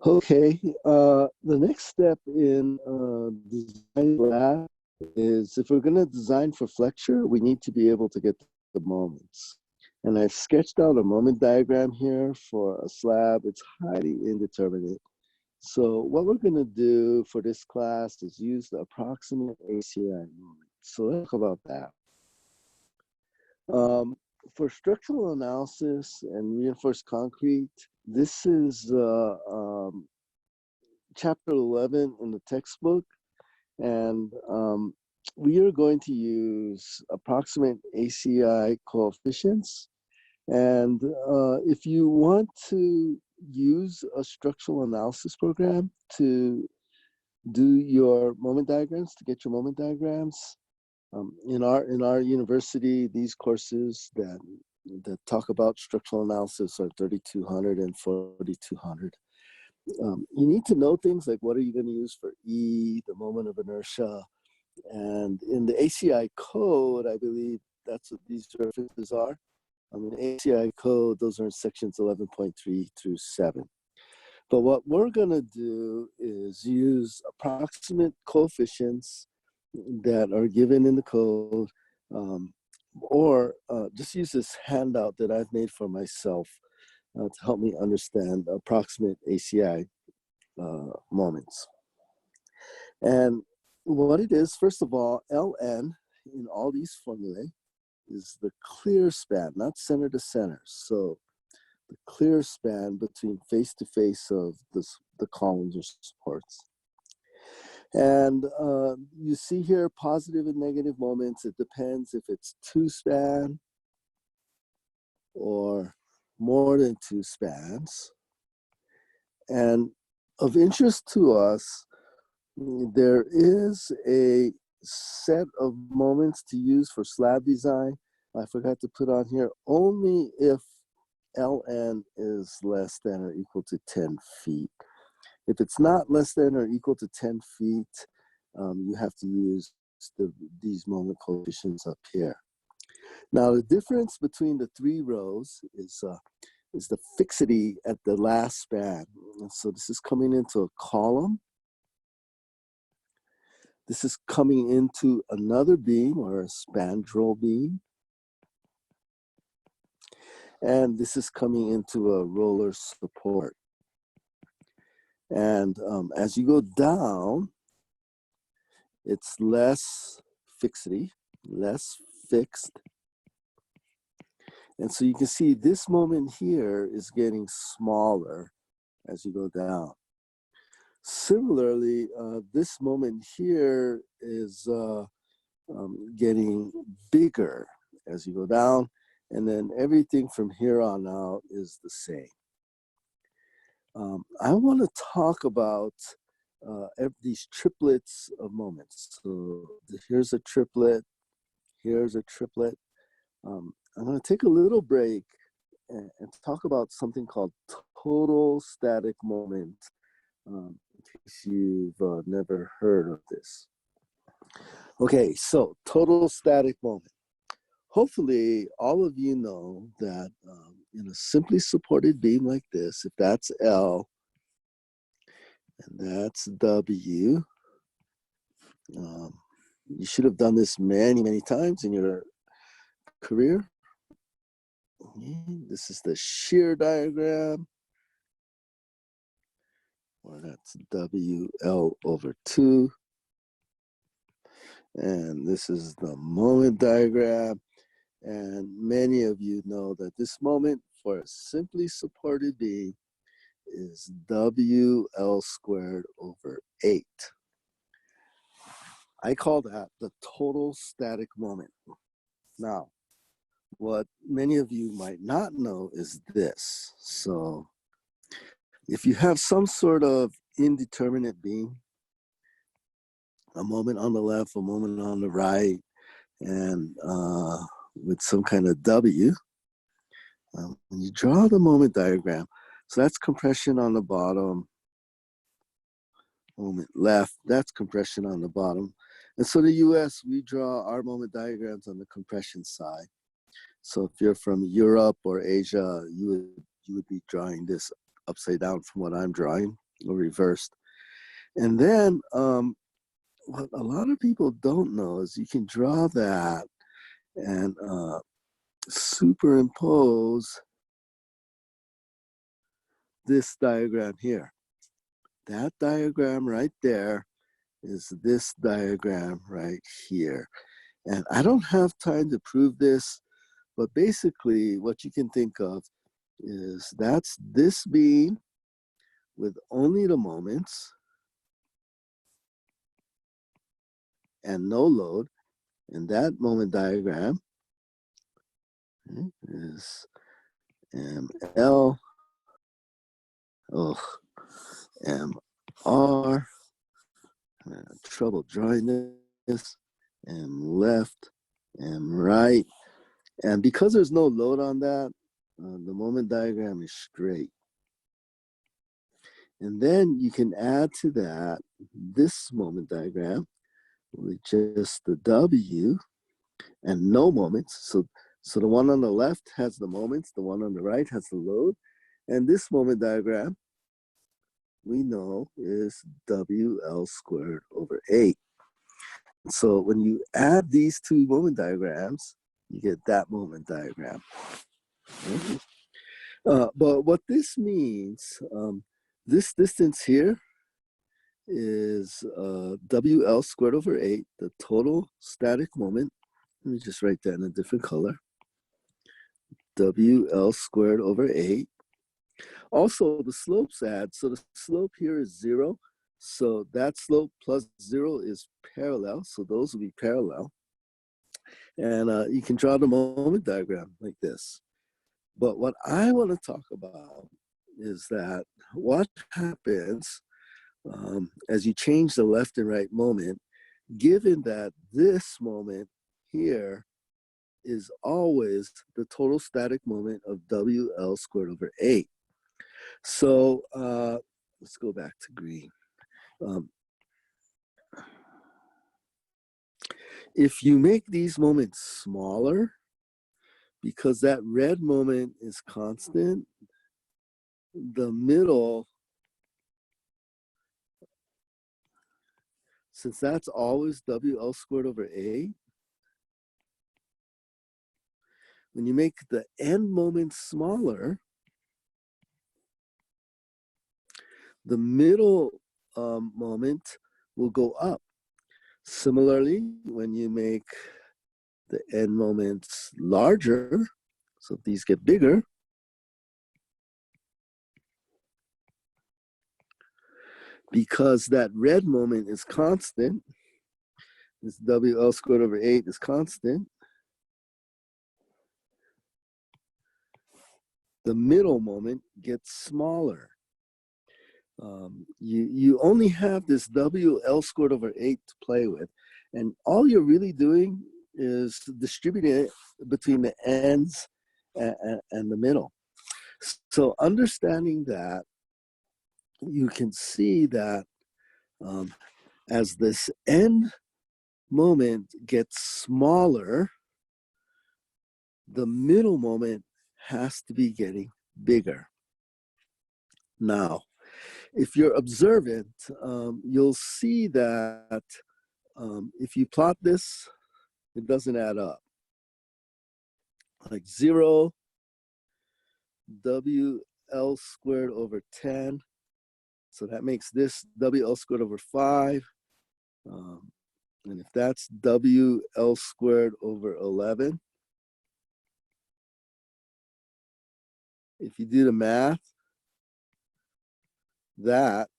Okay, the next step in design lab is if we're going to design for flexure, we need to be able to get the moments. And I've sketched out a moment diagram here for a slab. It's highly indeterminate. So what we're going to do for this class is use the approximate ACI moment. So let's talk about that. For structural analysis and reinforced concrete, this is chapter 11 in the textbook, and we are going to use approximate ACI coefficients. And if you want to use a structural analysis program to do your moment diagrams, to get your moment diagrams, in our university, these courses that talk about structural analysis are 3200 and 4200. You need to know things like what are you going to use for E, the moment of inertia, and in the ACI code, I believe that's what these references are. I mean, ACI code, those are in sections 11.3 through 7. But what we're going to do is use approximate coefficients that are given in the code, or just use this handout that I've made for myself to help me understand approximate ACI moments. And what it is, first of all, Ln in all these formulae is the clear span, not center to center. So the clear span between face to face of the columns or supports. And you see here positive and negative moments. It depends if it's 2 span or more than 2 spans. And of interest to us, there is a set of moments to use for slab design. I forgot to put on here, only if Ln is less than or equal to 10 feet. If it's not less than or equal to 10 feet, you have to use these moment coefficients up here. Now, the difference between the 3 rows is the fixity at the last span. And so this is coming into a column. This is coming into another beam or a spandrel beam. And this is coming into a roller support. And as you go down, it's less fixity, less fixed. And so you can see this moment here is getting smaller as you go down. Similarly, this moment here is getting bigger as you go down, and then everything from here on out is the same. I want to talk about these triplets of moments. So here's a triplet, here's a triplet. I'm going to take a little break and talk about something called total static moment, in case you've never heard of this. Okay, so total static moment. Hopefully, all of you know that in a simply supported beam like this, if that's L and that's W, you should have done this many, many times in your career. This is the shear diagram, or that's WL/2. And this is the moment diagram. And many of you know that this moment for a simply supported beam is WL²/8. I call that the total static moment. Now, what many of you might not know is this. So if you have some sort of indeterminate beam, a moment on the left, a moment on the right, and with some kind of W, when you draw the moment diagram, so that's compression on the bottom, moment left, that's compression on the bottom. And so the US, we draw our moment diagrams on the compression side. So if you're from Europe or Asia, you would be drawing this upside down from what I'm drawing. or reversed. And then what a lot of people don't know is you can draw that and superimpose this diagram here. That diagram right there is this diagram right here. And I don't have time to prove this, but basically what you can think of is that's this beam with only the moments and no load. And that moment diagram is ML, MR, trouble drawing this, M left, M right. And because there's no load on that, the moment diagram is straight. And then you can add to that this moment diagram with just the W and no moments. So the one on the left has the moments, the one on the right has the load. And this moment diagram, we know, is WL squared over 8. So when you add these two moment diagrams, you get that moment diagram. But what this means, this distance here is WL squared over 8, the total static moment. Let me just write that in a different color. WL squared over 8. Also, the slopes add. So the slope here is 0. So that slope plus 0 is parallel. So those will be parallel. And you can draw the moment diagram like this. But what I want to talk about is that what happens as you change the left and right moment, given that this moment here is always the total static moment of WL squared over 8. So let's go back to green. If you make these moments smaller, because that red moment is constant, the middle, since that's always WL squared over 8, when you make the end moment smaller, the middle moment will go up. Similarly, when you make the end moments larger, so these get bigger, because that red moment is constant, this WL squared over 8 is constant, the middle moment gets smaller. You only have this WL squared over 8 to play with, and all you're really doing is distributing it between the ends and the middle. So understanding that, you can see that as this end moment gets smaller, the middle moment has to be getting bigger. Now, if you're observant, you'll see that if you plot this, it doesn't add up. Like 0, WL squared over 10. So that makes this WL squared over 5. And if that's WL squared over 11, if you do the math, that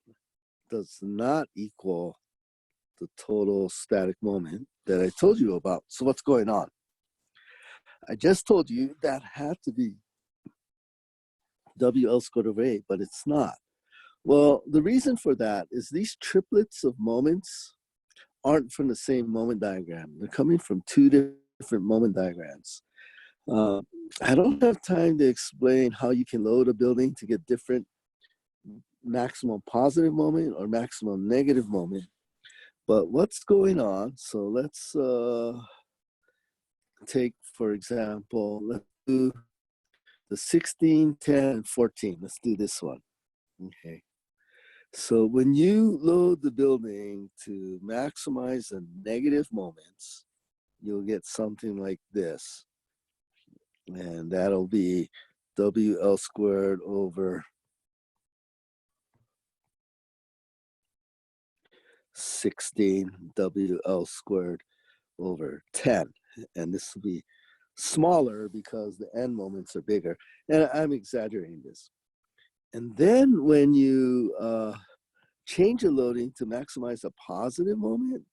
does not equal the total static moment that I told you about. So what's going on? I just told you that had to be WL squared over 8, but it's not. Well, the reason for that is these triplets of moments aren't from the same moment diagram. They're coming from two different moment diagrams. I don't have time to explain how you can load a building to get different maximum positive moment or maximum negative moment. But what's going on? So let's take, for example, let's do the 16, 10, and 14. Let's do this one. Okay. So when you load the building to maximize the negative moments, you'll get something like this. And that'll be WL squared over 16 WL squared over 10. And this will be smaller because the end moments are bigger. And I'm exaggerating this. And then when you change the loading to maximize a positive moment,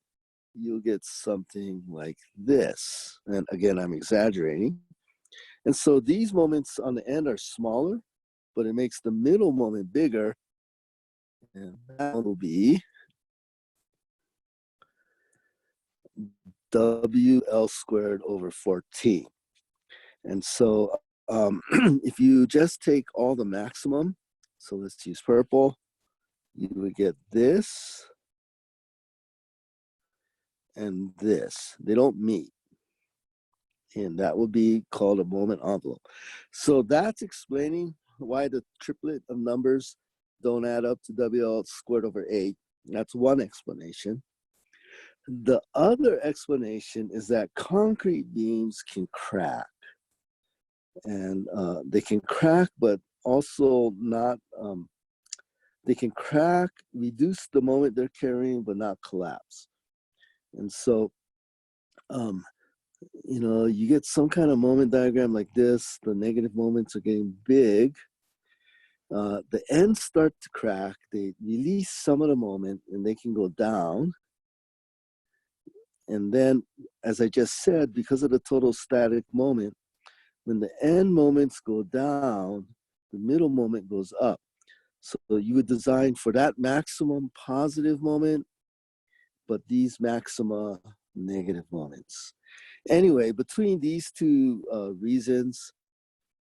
you'll get something like this. And again, I'm exaggerating. And so these moments on the end are smaller, but it makes the middle moment bigger. And that will be WL squared over 14. And so if you just take all the maximum, so let's use purple, you would get this and this. They don't meet. And that would be called a moment envelope. So that's explaining why the triplet of numbers don't add up to WL squared over 8. That's one explanation. The other explanation is that concrete beams can crack. And they can crack, but also not, they can crack, reduce the moment they're carrying, but not collapse. And so, you know, you get some kind of moment diagram like this, the negative moments are getting big. The ends start to crack, they release some of the moment and they can go down. And then, as I just said, because of the total static moment, when the end moments go down, the middle moment goes up. So you would design for that maximum positive moment, but these maxima negative moments. Anyway, between these two reasons,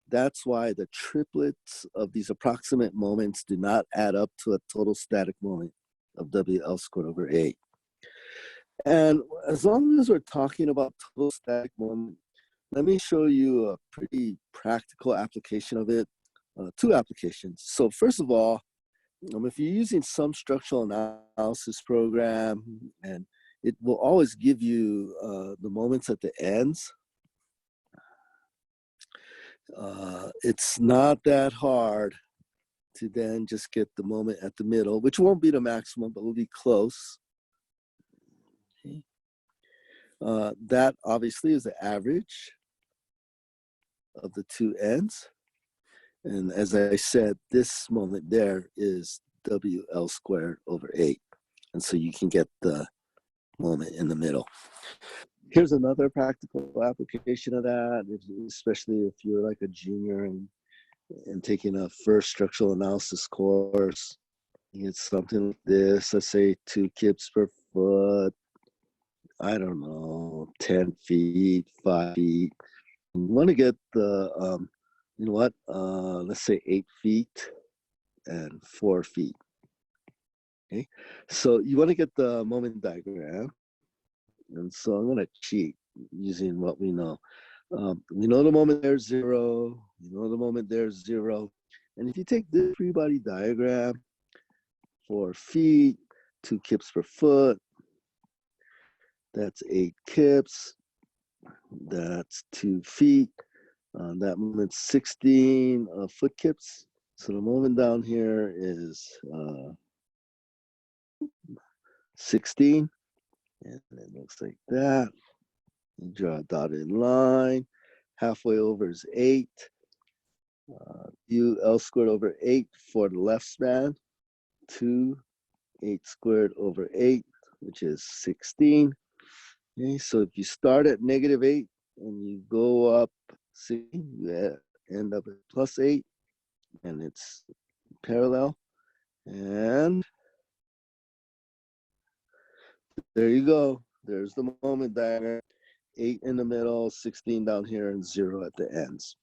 that's why the triplets of these approximate moments do not add up to a total static moment of WL squared over 8. And as long as we're talking about total static moment, let me show you a pretty practical application of it, two applications. So first of all, if you're using some structural analysis program, and it will always give you the moments at the ends. It's not that hard to then just get the moment at the middle, which won't be the maximum, but will be close. Okay. That obviously is the average of the two ends. And as I said, this moment there is WL squared over 8. And so you can get the moment in the middle. Here's another practical application of that, especially if you're like a junior and taking a first structural analysis course. It's something like this, let's say 2 kips per foot, I don't know, 10 feet, 5 feet. You want to get the, you know what, let's say 8 feet and 4 feet. Okay, so you want to get the moment diagram. And so I'm going to cheat using what we know. We know the moment there's 0, we know the moment there's 0. And if you take this free body diagram, 4 feet, 2 kips per foot, that's 8 kips, that's 2 feet, that moment's 16 foot kips. So the moment down here is 16, and it looks like that. You draw a dotted line, halfway over is 8. UL squared over 8 for the left span, 2, 8 squared over 8, which is 16. Okay, so if you start at -8 and you go up 16, you end up at +8, and it's parallel. And there you go. There's the moment diagram. 8 in the middle, 16 down here, and 0 at the ends.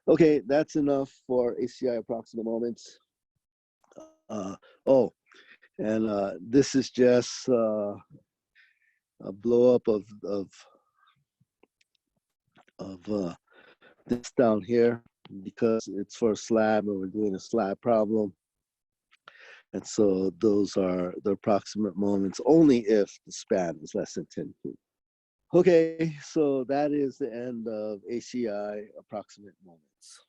Okay, that's enough for ACI approximate moments. Oh, and this is just a blow up of this down here because it's for a slab and we're doing a slab problem. And so those are the approximate moments only if the span is less than 10 feet. Okay, so that is the end of ACI approximate moments.